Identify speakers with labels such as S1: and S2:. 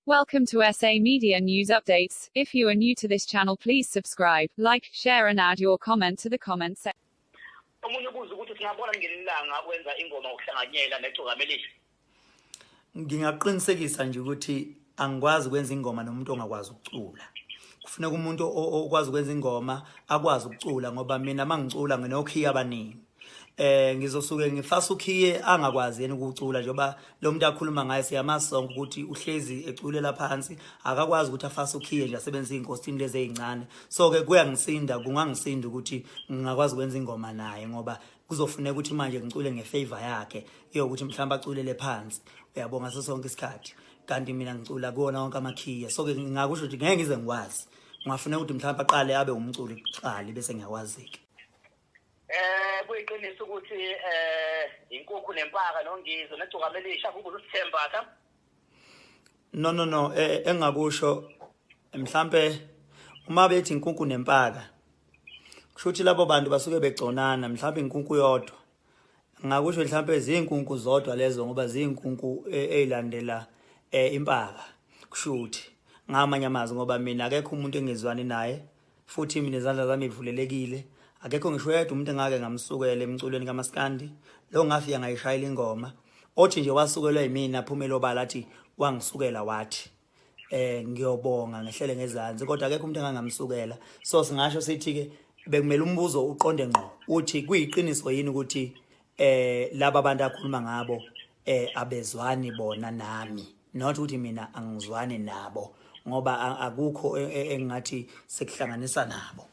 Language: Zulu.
S1: Welcome to SA Media News Updates. If you are new to this channel, please subscribe, like, share and add your comment to the comment section.
S2: Ngingaqinisekisa nje ukuthi angikwazi ukwenza ingoma nomuntu ongakwazi ukucula. Kufuneka umuntu okwazi ukwenza ingoma akwazi ukucula ngoba mina mangicula nginokhiya abaningi. Ngizosuke ngifasa ukhiye angakwazi yena ukucula njengoba lo muntu akhuluma ngaye siyamasonga ukuthi uhlezi eculela phansi akakwazi ukuthi afase ukhiye nje asebenzise inkosini lezi ezincane. So ke kuyangisinda kungangisinda ukuthi ngingakwazi ukwenza ingoma naye ngoba kuzofuneka ukuthi manje ngicule ngefavor yakhe yokuthi mhlawumbe aculele phansi. Uyabonga sonke isikhathi kanti mina ngicula kuona wonke amakhiya. So ke ngingakusho ukuthi ngeke ngize ngikwazi. Ngafuna ukuthi mhlawumbe aqale abe umculi kuqala bese ngiyakwazi-ke.
S3: Kuyiqiniso ukuthi inkukhu nempaka nongizo necukamelisha kubuza usithemba ka?
S2: No engakusho mhlambe uma bethi inkukhu nempaka kusho ukuthi labo bantu basuke begconana mhlambe inkukhu yodwa. Ngakusho mhlambe izinkukhu zodwa lezo ngoba zinkukhu ezilandela impaka kusho ukuthi ngamanye amazwi ngoba mina akekho umuntu engezwani naye futhi mina izandla zami ivulelekile. Akekho ngisho yedwa umuntu engake ngamsukela emculweni kaMaskandi lo ngafika ngayishayela ingoma othi nje wasukelwa yimina aphumela obala athi wangisukela wathi ngiyobonga ngehlele ngezansi kodwa akekho umuntu engangamsukela. So singasho sithi ke bekumele umbuzo uqonde ngqo uthi kuyiqiniso yini ukuthi laba abantu akhuluma ngabo abezwani bona nami not ukuthi mina angizwani nabo ngoba akukho engathi sekuhlanganisa nabo.